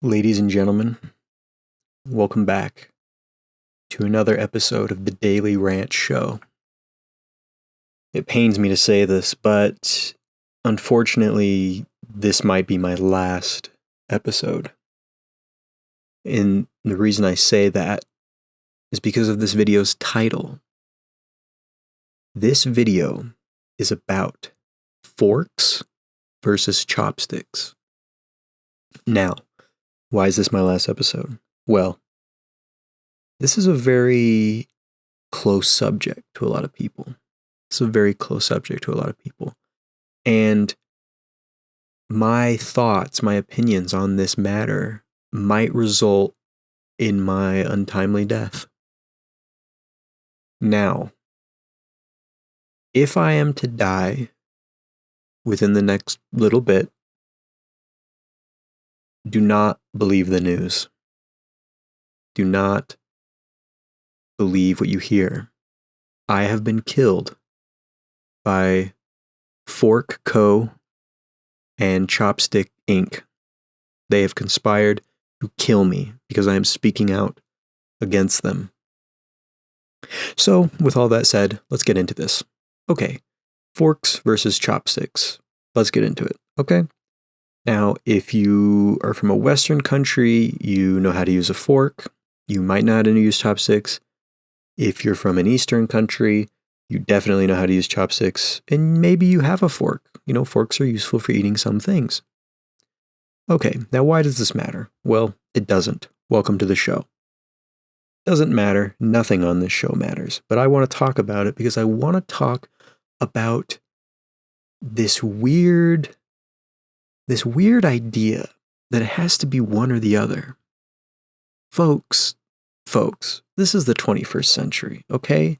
Ladies and gentlemen, welcome back to another episode of the Daily Rants Show. It pains me to say this, but unfortunately, this might be my last episode. And the reason I say that is because of this video's title. This video is about forks versus chopsticks. Now, why is this my last episode? Well, this is a very close subject to a lot of people. And my thoughts, my opinions on this matter might result in my untimely death. Now, if I am to die within the next little bit, do not believe the news. Do not believe what you hear. I have been killed by Fork Co. and Chopstick Inc. They have conspired to kill me because I am speaking out against them. So, with all that said, let's get into this. Okay, forks versus chopsticks. Let's get into it, okay? Now, if you are from a Western country, you know how to use a fork. You might know how to use chopsticks. If you're from an Eastern country, you definitely know how to use chopsticks. And maybe you have a fork. You know, forks are useful for eating some things. Okay, now why does this matter? Well, it doesn't. Welcome to the show. Doesn't matter. Nothing on this show matters. But I want to talk about it because I want to talk about this weird idea that it has to be one or the other. Folks, this is the 21st century, okay?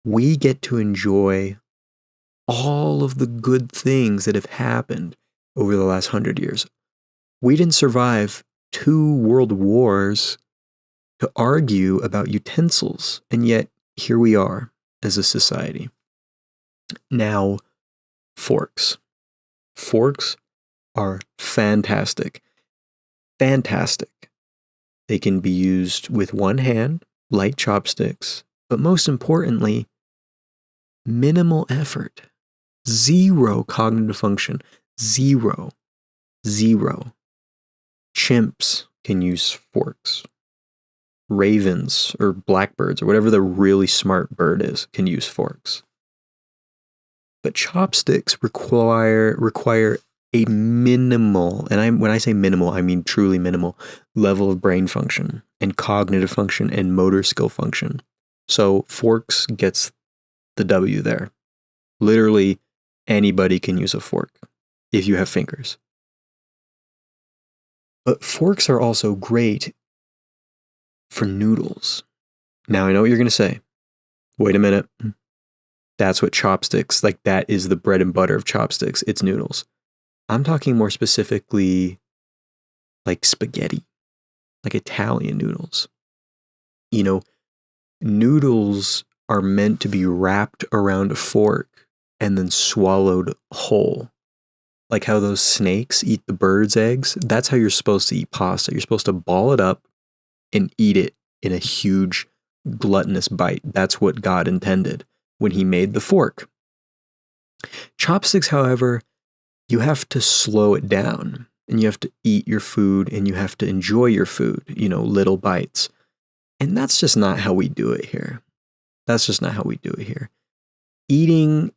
We get to enjoy all of the good things that have happened over the last 100 years. We didn't survive 2 world wars to argue about utensils, and yet here we are as a society. Now, forks. Forks are fantastic. Fantastic. They can be used with one hand, like chopsticks, but most importantly, minimal effort. 0 cognitive function. 0. Chimps can use forks. Ravens or blackbirds or whatever the really smart bird is can use forks. But chopsticks require a minimal, and when I say minimal, I mean truly minimal, level of brain function and cognitive function and motor skill function. So forks gets the W there. Literally anybody can use a fork if you have fingers. But forks are also great for noodles. Now I know what you're going to say. Wait a minute. That's what chopsticks, like that is the bread and butter of chopsticks. It's noodles. I'm talking more specifically like spaghetti, like Italian noodles. You know, noodles are meant to be wrapped around a fork and then swallowed whole. Like how those snakes eat the bird's eggs. That's how you're supposed to eat pasta. You're supposed to ball it up and eat it in a huge gluttonous bite. That's what God intended when he made the fork. Chopsticks, however, you have to slow it down and you have to eat your food and you have to enjoy your food, little bites. And that's just not how we do it here. Eating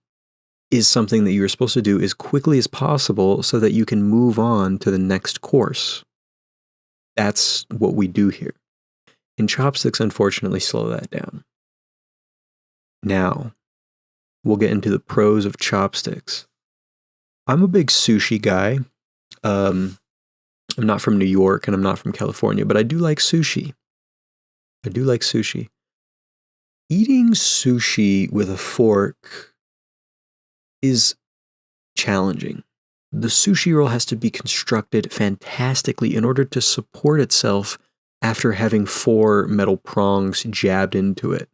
is something that you're supposed to do as quickly as possible so that you can move on to the next course. That's what we do here. And chopsticks, unfortunately, slow that down. Now, we'll get into the pros of chopsticks. I'm a big sushi guy. I'm not from New York and I'm not from California, but I do like sushi. Eating sushi with a fork is challenging. The sushi roll has to be constructed fantastically in order to support itself after having 4 metal prongs jabbed into it.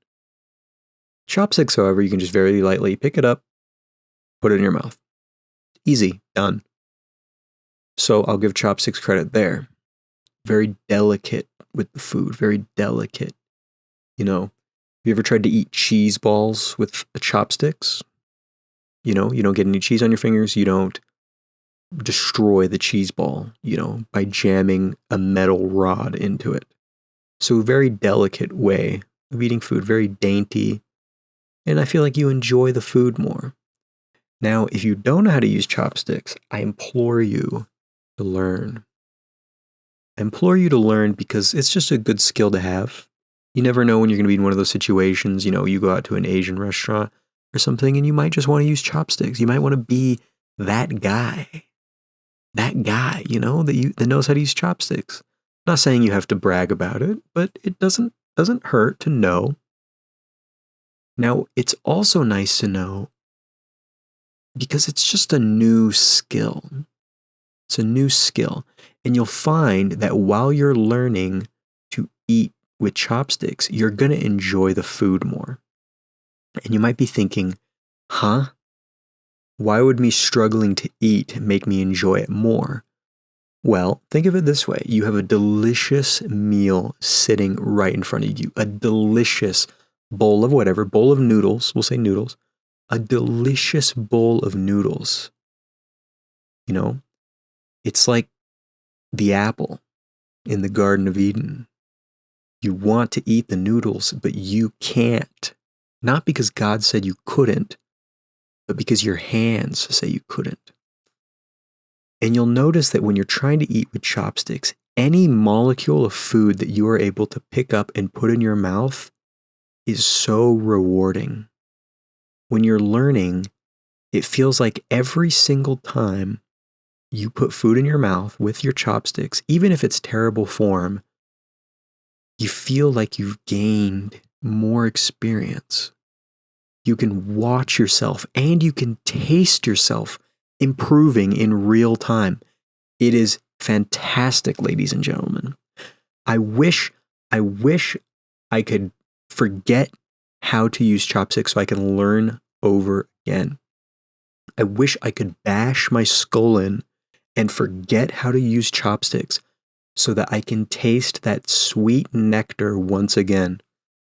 Chopsticks, however, you can just very lightly pick it up, put it in your mouth. Easy, done. So I'll give chopsticks credit there. very delicate with the food, very delicate. Have you ever tried to eat cheese balls with chopsticks? You don't get any cheese on your fingers. You don't destroy the cheese ball, by jamming a metal rod into it. So, a very delicate way of eating food, very dainty. And I feel like you enjoy the food more. Now, if you don't know how to use chopsticks, I implore you to learn. I implore you to learn because it's just a good skill to have. You never know when you're going to be in one of those situations. You go out to an Asian restaurant or something and you might just want to use chopsticks. You might want to be that guy. That that knows how to use chopsticks. I'm not saying you have to brag about it, but it doesn't hurt to know. Now, it's also nice to know because it's just a new skill. It's a new skill. And you'll find that while you're learning to eat with chopsticks, you're going to enjoy the food more. And you might be thinking, why would me struggling to eat make me enjoy it more? Well, think of it this way. You have a delicious meal sitting right in front of you. A delicious bowl of whatever, bowl of noodles. We'll say noodles. A delicious bowl of noodles. It's like the apple in the Garden of Eden. You want to eat the noodles, but you can't. Not because God said you couldn't, but because your hands say you couldn't. And you'll notice that when you're trying to eat with chopsticks, any molecule of food that you are able to pick up and put in your mouth is so rewarding. When you're learning, it feels like every single time you put food in your mouth with your chopsticks, even if it's terrible form, you feel like you've gained more experience. You can watch yourself and you can taste yourself improving in real time. It is fantastic, ladies and gentlemen. I wish I could forget how to use chopsticks so I can learn over again. I wish I could bash my skull in and forget how to use chopsticks so that I can taste that sweet nectar once again.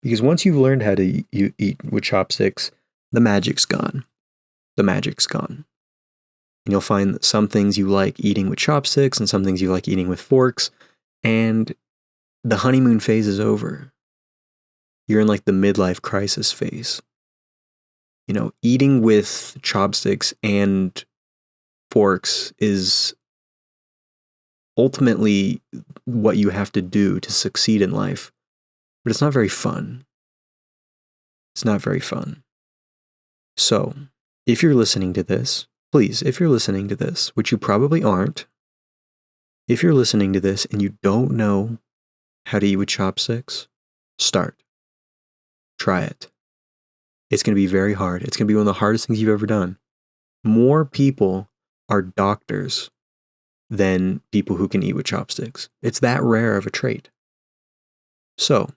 Because once you've learned how to eat with chopsticks, the magic's gone. The magic's gone. And you'll find that some things you like eating with chopsticks and some things you like eating with forks. And the honeymoon phase is over. You're in like the midlife crisis phase. Eating with chopsticks and forks is ultimately what you have to do to succeed in life. But it's not very fun. It's not very fun. So, if you're listening to this, please, if you're listening to this, which you probably aren't, if you're listening to this and you don't know how to eat with chopsticks, start. Try it. It's going to be very hard. It's going to be one of the hardest things you've ever done. More people are doctors than people who can eat with chopsticks. It's that rare of a trait. So,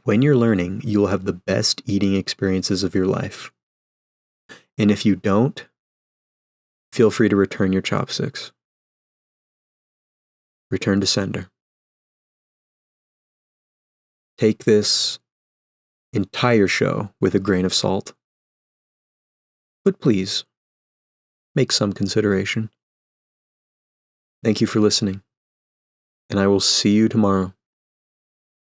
when you're learning, you'll have the best eating experiences of your life. And if you don't, feel free to return your chopsticks. Return to sender. Take this entire show with a grain of salt. But please, make some consideration. Thank you for listening, and I will see you tomorrow.